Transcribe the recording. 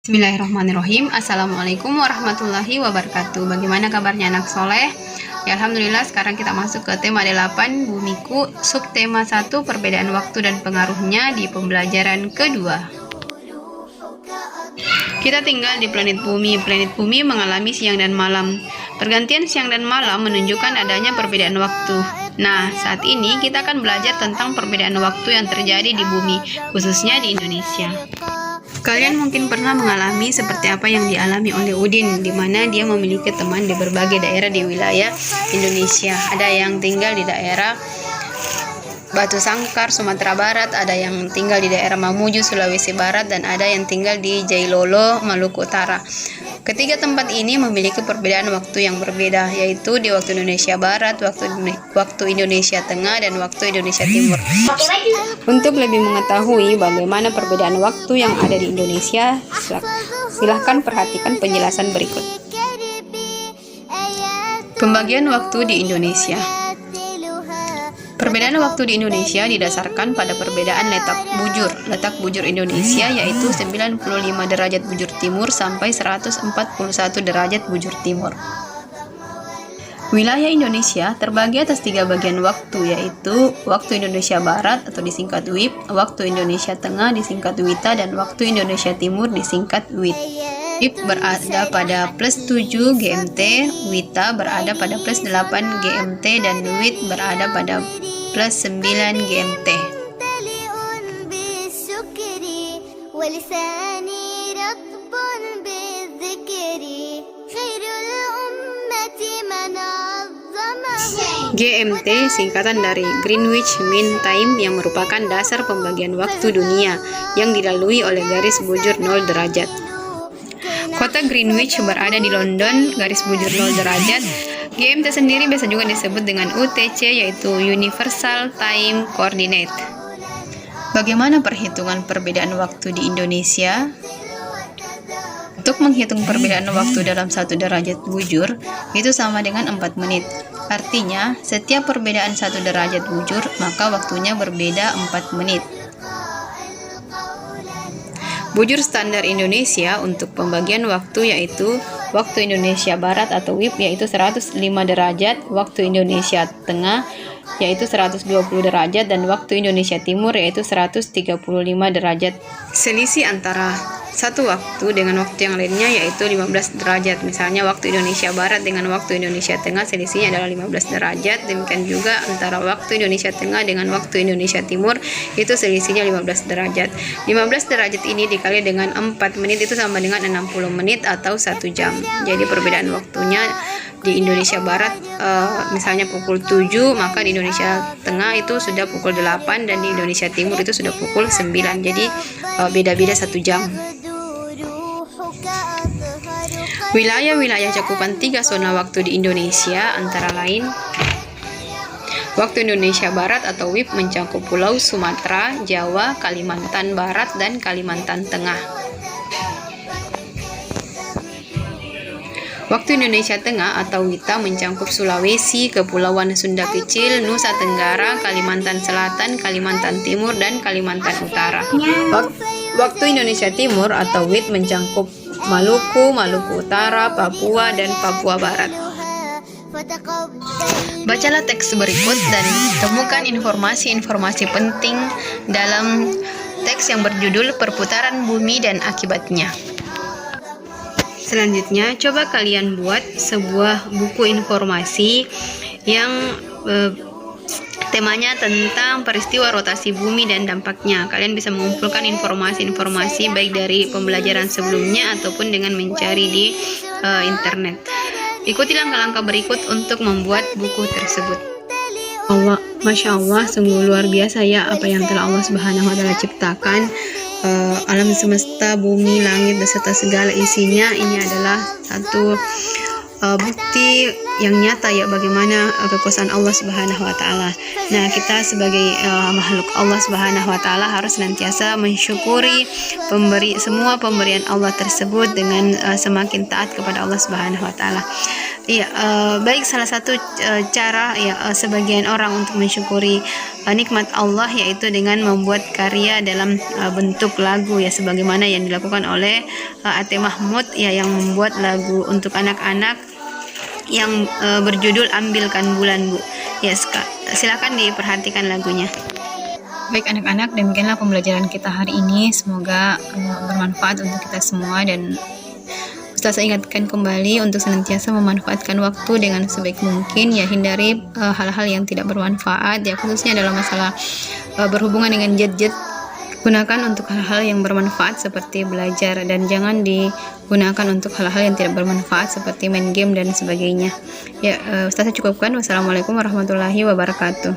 Bismillahirrahmanirrahim. Assalamualaikum warahmatullahi wabarakatuh. Bagaimana kabarnya anak soleh? Ya, alhamdulillah, sekarang kita masuk ke tema 8 Bumiku, subtema 1 perbedaan waktu dan pengaruhnya di pembelajaran kedua. Kita tinggal di planet bumi. Planet bumi mengalami siang dan malam. Pergantian siang dan malam menunjukkan adanya perbedaan waktu. Nah, saat ini kita akan belajar tentang perbedaan waktu yang terjadi di bumi, khususnya di Indonesia. Kalian mungkin pernah mengalami seperti apa yang dialami oleh Udin, di mana dia memiliki teman di berbagai daerah di wilayah Indonesia. Ada yang tinggal di daerah Batu Sangkar, Sumatera Barat, ada yang tinggal di daerah Mamuju, Sulawesi Barat, dan ada yang tinggal di Jailolo, Maluku Utara. Ketiga tempat ini memiliki perbedaan waktu yang berbeda, yaitu di waktu Indonesia Barat, waktu Indonesia Tengah, dan waktu Indonesia Timur. Untuk lebih mengetahui bagaimana perbedaan waktu yang ada di Indonesia, silahkan perhatikan penjelasan berikut. Pembagian waktu di Indonesia. Perbedaan waktu di Indonesia didasarkan pada perbedaan letak bujur. Letak bujur Indonesia yaitu 95 derajat bujur timur sampai 141 derajat bujur timur. Wilayah Indonesia terbagi atas 3 bagian waktu, yaitu waktu Indonesia Barat atau disingkat WIB, waktu Indonesia Tengah disingkat WITA, dan waktu Indonesia Timur disingkat WIT. WIB berada pada plus 7 GMT, WITA berada pada plus 8 GMT, dan WIT berada pada plus 9 GMT. GMT singkatan dari Greenwich Mean Time yang merupakan dasar pembagian waktu dunia yang dilalui oleh garis bujur 0 derajat. Kota Greenwich berada di London, garis bujur 0 derajat. GMT sendiri biasa juga disebut dengan UTC, yaitu Universal Time Coordinate. Bagaimana perhitungan perbedaan waktu di Indonesia? Untuk menghitung perbedaan waktu dalam 1 derajat bujur, itu sama dengan 4 menit. Artinya, setiap perbedaan 1 derajat bujur, maka waktunya berbeda 4 menit. Bujur standar Indonesia untuk pembagian waktu yaitu waktu Indonesia Barat atau WIB yaitu 105 derajat, waktu Indonesia Tengah yaitu 120 derajat, dan waktu Indonesia Timur yaitu 135 derajat. Selisih antara satu waktu dengan waktu yang lainnya yaitu 15 derajat. Misalnya waktu Indonesia Barat dengan waktu Indonesia Tengah selisihnya adalah 15 derajat. Demikian juga antara waktu Indonesia Tengah dengan waktu Indonesia Timur itu selisihnya 15 derajat. 15 derajat ini dikali dengan 4 menit itu sama dengan 60 menit atau 1 jam. Jadi perbedaan waktunya di Indonesia Barat misalnya pukul 7, maka di Indonesia Tengah itu sudah pukul 8, dan di Indonesia Timur itu sudah pukul 9. Jadi beda-beda 1 jam. Wilayah-wilayah cakupan 3 zona waktu di Indonesia antara lain: waktu Indonesia Barat atau WIB mencakup Pulau Sumatera, Jawa, Kalimantan Barat, dan Kalimantan Tengah. Waktu Indonesia Tengah atau WITA mencakup Sulawesi, Kepulauan Sunda Kecil, Nusa Tenggara, Kalimantan Selatan, Kalimantan Timur, dan Kalimantan Utara. Waktu Indonesia Timur atau WIT mencakup Maluku, Maluku Utara, Papua, dan Papua Barat. Bacalah teks berikut dan temukan informasi-informasi penting dalam teks yang berjudul Perputaran Bumi dan Akibatnya. Selanjutnya, coba kalian buat sebuah buku informasi yang temanya tentang peristiwa rotasi bumi dan dampaknya. Kalian bisa mengumpulkan informasi-informasi baik dari pembelajaran sebelumnya ataupun dengan mencari di internet. Ikuti langkah-langkah berikut untuk membuat buku tersebut. Masya Allah, sungguh luar biasa ya apa yang telah Allah Subhanahu wa Ta'ala ciptakan. Alam semesta, bumi, langit beserta segala isinya, ini adalah satu bukti yang nyata ya bagaimana kekuasaan Allah Subhanahu wa Ta'ala. Nah, kita sebagai makhluk Allah Subhanahu wa Ta'ala harus senantiasa mensyukuri semua pemberian Allah tersebut dengan semakin taat kepada Allah Subhanahu wa Ta'ala. Iya, baik, salah satu cara ya sebagian orang untuk mensyukuri nikmat Allah, yaitu dengan membuat karya dalam bentuk lagu ya, sebagaimana yang dilakukan oleh Ate Mahmud ya, yang membuat lagu untuk anak-anak yang berjudul Ambilkan Bulan, Bu. Ya, silakan diperhatikan lagunya. Baik anak-anak, demikianlah pembelajaran kita hari ini. Semoga bermanfaat untuk kita semua, dan Ustazah ingatkan kembali untuk senantiasa memanfaatkan waktu dengan sebaik mungkin ya, hindari hal-hal yang tidak bermanfaat ya, khususnya dalam masalah berhubungan dengan gadget. Gunakan untuk hal-hal yang bermanfaat seperti belajar, dan jangan digunakan untuk hal-hal yang tidak bermanfaat seperti main game dan sebagainya. Ya, Ustazah cukupkan. Wassalamualaikum warahmatullahi wabarakatuh.